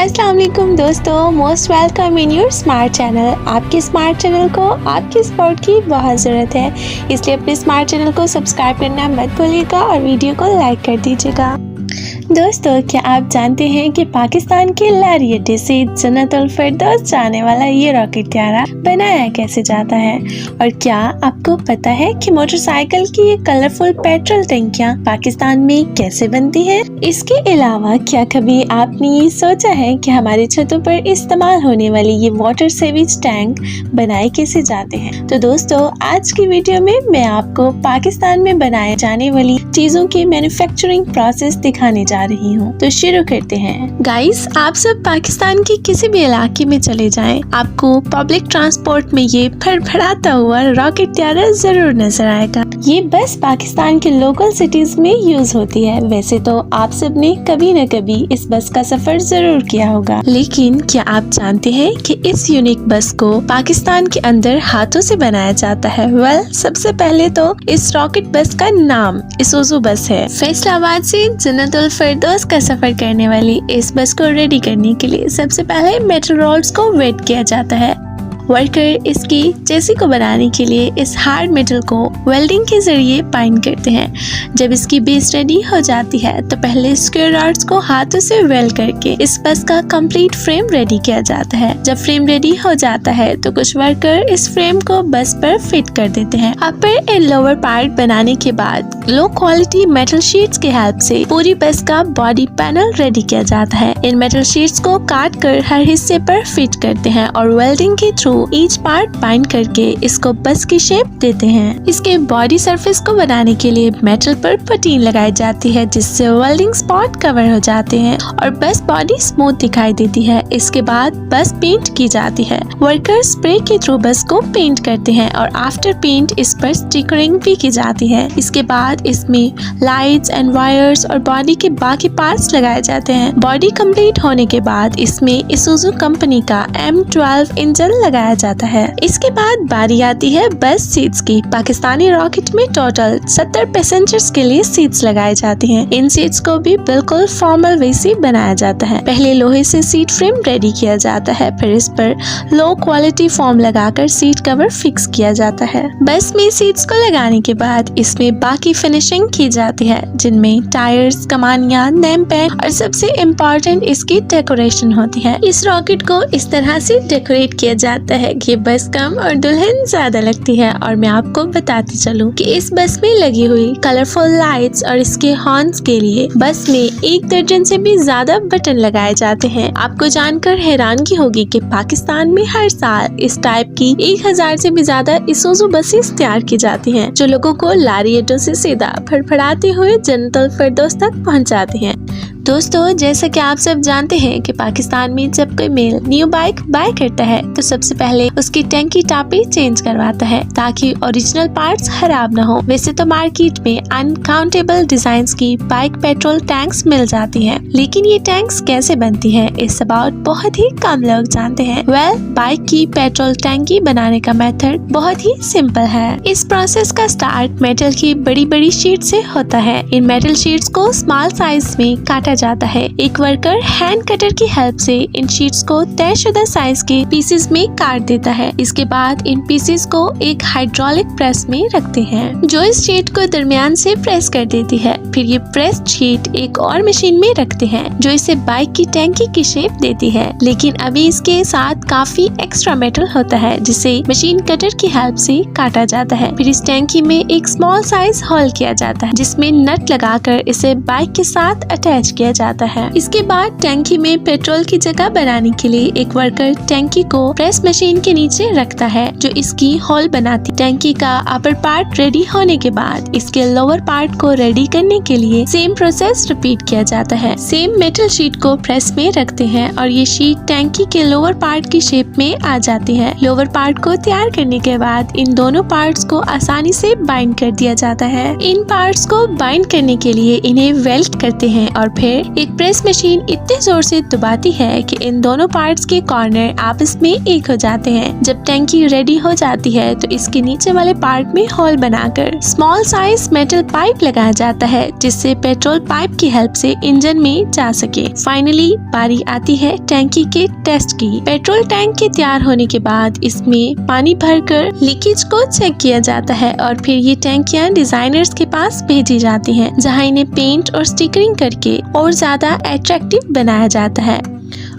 अस्सलाम वालेकुम दोस्तों, most welcome in your smart channel. आपके स्मार्ट चैनल को आपके सपोर्ट की बहुत ज़रूरत है, इसलिए अपने स्मार्ट चैनल को सब्सक्राइब करना मत भूलिएगा और वीडियो को लाइक कर दीजिएगा। दोस्तों, क्या आप जानते हैं कि पाकिस्तान के लारी अड्डे से जन्नतुल फिरदौस जाने वाला ये रॉकेट त्यारा बनाया कैसे जाता है? और क्या आपको पता है कि मोटरसाइकिल की ये कलरफुल पेट्रोल टंकियां पाकिस्तान में कैसे बनती हैं? इसके अलावा क्या कभी आपने ये सोचा है कि हमारे छतों पर इस्तेमाल होने वाली ये वाटर सेवेज टैंक बनाए कैसे जाते हैं? तो दोस्तों, आज की वीडियो में मैं आपको पाकिस्तान में बनाए जाने वाली चीजों की मैन्युफैक्चरिंग प्रोसेस दिखाने जा रही हूँ। तो शुरू करते हैं। गाइस, आप सब पाकिस्तान के किसी भी इलाके में चले जाएं, आपको पब्लिक ट्रांसपोर्ट में ये फड़फड़ाता हुआ रॉकेट त्यारा जरूर नजर आएगा। ये बस पाकिस्तान के लोकल सिटीज में यूज होती है। वैसे तो आप सब ने कभी न कभी इस बस का सफर जरूर किया होगा, लेकिन क्या आप जानते हैं कि इस यूनिक बस को पाकिस्तान के अंदर हाथों से बनाया जाता है? सबसे पहले तो इस रॉकेट बस का नाम इसुजू बस है। फैसलाबाद से जन्नतुल फिरदौस का सफर करने वाली इस बस को रेडी करने के लिए सबसे पहले मेटल रोड्स को वेट किया जाता है। वर्कर इसकी चेसी को बनाने के लिए इस हार्ड मेटल को वेल्डिंग के जरिए बाइंड करते हैं। जब इसकी बेस रेडी हो जाती है तो पहले स्क्वायर रॉड्स को हाथों से वेल्ड करके इस बस का कंप्लीट फ्रेम रेडी किया जाता है। जब फ्रेम रेडी हो जाता है तो कुछ वर्कर इस फ्रेम को बस पर फिट कर देते हैं। अपर एंड लोअर पार्ट बनाने के बाद लो क्वालिटी मेटल शीट्स के हेल्प से पूरी बस का बॉडी पैनल रेडी किया जाता है। इन मेटल शीट्स को काट कर हर हिस्से पर फिट करते हैं और वेल्डिंग के थ्रू ईच पार्ट बाइंड करके इसको बस की शेप देते हैं। इसके बॉडी सरफेस को बनाने के लिए मेटल पर पटीन लगाई जाती है, जिससे वेल्डिंग स्पॉट कवर हो जाते हैं और बस बॉडी स्मूथ दिखाई देती है। इसके बाद बस पेंट की जाती है। वर्कर स्प्रे के थ्रू बस को पेंट करते हैं और आफ्टर पेंट इस पर स्टिकरिंग भी की जाती है। इसके बाद इसमें लाइट्स एंड वायर्स और बॉडी के बाकी पार्ट्स लगाए जाते हैं। बॉडी कंप्लीट होने के बाद इसमें इसुजू कंपनी का M12 इंजन लगाया जाता है। इसके बाद बारी आती है बस सीट्स की। पाकिस्तानी रॉकेट में टोटल 70 पैसेंजर्स के लिए सीट्स लगाई जाती हैं। इन सीट्स को भी बिल्कुल फॉर्मल वे से बनाया जाता है। पहले लोहे से सीट फ्रेम रेडी किया जाता है, फिर इस पर लो क्वालिटी फोम लगाकर सीट कवर फिक्स किया जाता है। बस में सीट्स को लगाने के बाद इसमें बाकी फिनिशिंग की जाती है, जिनमें टायर्स, कमानियां, नेम पैड और सबसे इम्पोर्टेंट इसकी डेकोरेशन होती है। इस रॉकेट को इस तरह से डेकोरेट किया जाता है कि बस कम और दुल्हन ज्यादा लगती है। और मैं आपको बताती चलूं कि इस बस में लगी हुई कलरफुल लाइट्स और इसके हॉर्न्स के लिए बस में 1 दर्जन से भी ज्यादा बटन लगाए जाते हैं। आपको जानकर हैरानगी होगी कि पाकिस्तान में हर साल इस टाइप की 1000 से भी ज्यादा इसुजू बसेस तैयार की जाती हैं, जो लोगों को लारी अड्डों से सीधा फड़फड़ाते हुए जन्नतुल फिरदौस तक पहुंचाती हैं। दोस्तों, जैसा कि आप सब जानते हैं कि पाकिस्तान में जब कोई मेल न्यू बाइक बाय करता है तो सबसे पहले उसकी टैंकी टापी चेंज करवाता है ताकि ओरिजिनल पार्ट्स खराब न हो। वैसे तो मार्केट में अनकाउंटेबल डिजाइन्स की बाइक पेट्रोल टैंक्स मिल जाती हैं, लेकिन ये टैंक्स कैसे बनती है इस अबाउट बहुत ही कम लोग जानते हैं। बाइक की पेट्रोल टैंकी बनाने का मेथड बहुत ही सिंपल है। इस प्रोसेस का स्टार्ट मेटल की बड़ी बड़ी शीट से होता है। इन मेटल शीट्स को स्मॉल साइज में काटा जाता है। एक वर्कर हैंड कटर की हेल्प से इन शीट्स को तयशुदा साइज के पीसेस में काट देता है। इसके बाद इन पीसेस को एक हाइड्रोलिक प्रेस में रखते हैं, जो इस शीट को दरमियान से प्रेस कर देती है। फिर ये प्रेस शीट एक और मशीन में रखते हैं, जो इसे बाइक की टैंकी की शेप देती है। लेकिन अभी इसके साथ काफी एक्स्ट्रा मेटल होता है, जिसे मशीन कटर की हेल्प से काटा जाता है। फिर इस टैंकी में एक स्मॉल साइज होल किया जाता है, जिसमें नट लगाकर इसे बाइक के साथ अटैच किया जाता है। इसके बाद टैंकी में पेट्रोल की जगह बनाने के लिए एक वर्कर टैंकी को प्रेस मशीन के नीचे रखता है, जो इसकी होल बनाती। टैंकी का अपर पार्ट रेडी होने के बाद इसके लोअर पार्ट को रेडी करने के लिए सेम प्रोसेस रिपीट किया जाता है। सेम मेटल शीट को प्रेस में रखते हैं और ये शीट टैंकी के लोअर पार्ट की शेप में आ जाती है। लोअर पार्ट को तैयार करने के बाद इन दोनों पार्ट्स को आसानी से बाइंड कर दिया जाता है। इन पार्ट्स को बाइंड करने के लिए इन्हें वेल्ड करते हैं और फिर फिर एक प्रेस मशीन इतने जोर से दबाती है कि इन दोनों पार्ट्स के कॉर्नर आपस में एक हो जाते हैं। जब टैंकी रेडी हो जाती है तो इसके नीचे वाले पार्ट में होल बनाकर स्मॉल साइज मेटल पाइप लगाया जाता है, जिससे पेट्रोल पाइप की हेल्प से इंजन में जा सके। फाइनली बारी आती है टैंकी के टेस्ट की। पेट्रोल टैंक के तैयार होने के बाद इसमें पानी भरकर लीकेज को चेक किया जाता है और फिर ये टैंकियां डिजाइनर्स के पास भेजी जाती हैं, जहां इन्हें पेंट और स्टिकरिंग करके और ज्यादा अट्रैक्टिव बनाया जाता है।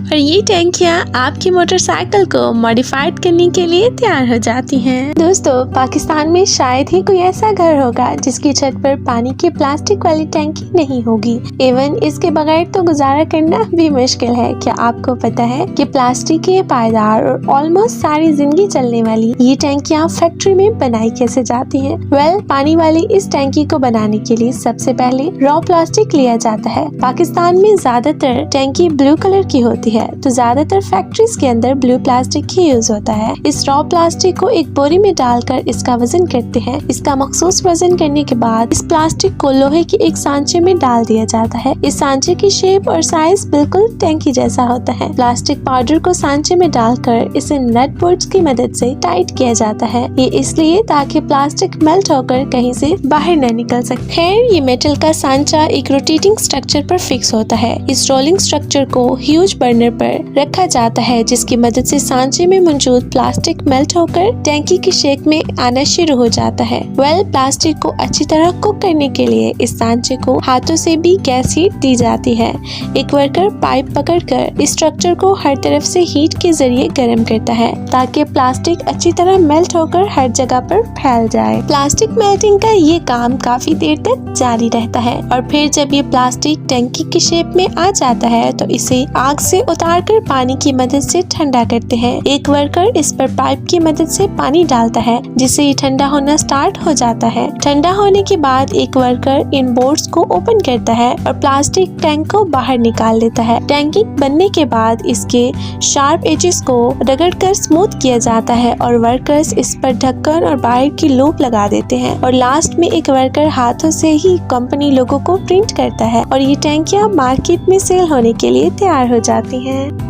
और ये टैंकियाँ आपकी मोटरसाइकिल को मॉडिफाइड करने के लिए तैयार हो जाती हैं। दोस्तों, पाकिस्तान में शायद ही कोई ऐसा घर होगा जिसकी छत पर पानी की प्लास्टिक वाली टैंकी नहीं होगी। इवन इसके बगैर तो गुजारा करना भी मुश्किल है। क्या आपको पता है कि प्लास्टिक के पायदार और ऑलमोस्ट सारी जिंदगी चलने वाली ये टैंकियाँ फैक्ट्री में बनाई कैसे जाती है? पानी वाली इस टैंकी को बनाने के लिए सबसे पहले रॉ प्लास्टिक लिया जाता है। पाकिस्तान में ज्यादातर टैंकी ब्लू कलर की होती है, तो ज्यादातर फैक्ट्रीज के अंदर ब्लू प्लास्टिक ही यूज होता है। इस रॉ प्लास्टिक को एक बोरी में डालकर इसका वजन करते हैं। इसका मखसूस वजन करने के बाद इस प्लास्टिक को लोहे के एक सांचे में डाल दिया जाता है। इस सांचे की शेप और साइज बिल्कुल टैंकी जैसा होता है। प्लास्टिक पाउडर को सांचे में डालकर इसे नट बोल्ट्स की मदद से टाइट किया जाता है। ये इसलिए ताकि प्लास्टिक मेल्ट होकर कहीं से बाहर न निकल सके। खैर, ये मेटल का सांचा एक रोटेटिंग स्ट्रक्चर पर फिक्स होता है। इस रोलिंग स्ट्रक्चर को ह्यूज बर्नर पर रखा जाता है, जिसकी मदद से सांचे में मौजूद प्लास्टिक मेल्ट होकर टैंकी की शेप में आना शुरू हो जाता है। प्लास्टिक को अच्छी तरह कुक करने के लिए इस सांचे को हाथों से भी गैस हीट दी जाती है। एक वर्कर पाइप पकड़कर इस स्ट्रक्चर को हर तरफ से हीट के जरिए गर्म करता है, ताकि प्लास्टिक अच्छी तरह मेल्ट होकर हर जगह पर फैल जाए। प्लास्टिक मेल्टिंग का ये काम काफी देर तक जारी रहता है और फिर जब ये प्लास्टिक टैंकी की शेप में आ जाता है तो इसे आग से उतारकर पानी की मदद से ठंडा करते हैं। एक वर्कर इस पर पाइप की मदद से पानी डालता है, जिससे ये ठंडा होना स्टार्ट हो जाता है। ठंडा होने के बाद एक वर्कर इन बोर्ड्स को ओपन करता है और प्लास्टिक टैंक को बाहर निकाल लेता है। टैंकी बनने के बाद इसके शार्प एजेस को रगड़कर स्मूथ किया जाता है और वर्कर्स इस पर ढक्कन और बाहर की लूप लगा देते हैं। और लास्ट में एक वर्कर हाथों से ही कंपनी लोगों को प्रिंट करता है और ये टैंकियाँ मार्केट में सेल होने के लिए तैयार हो जाती हैं।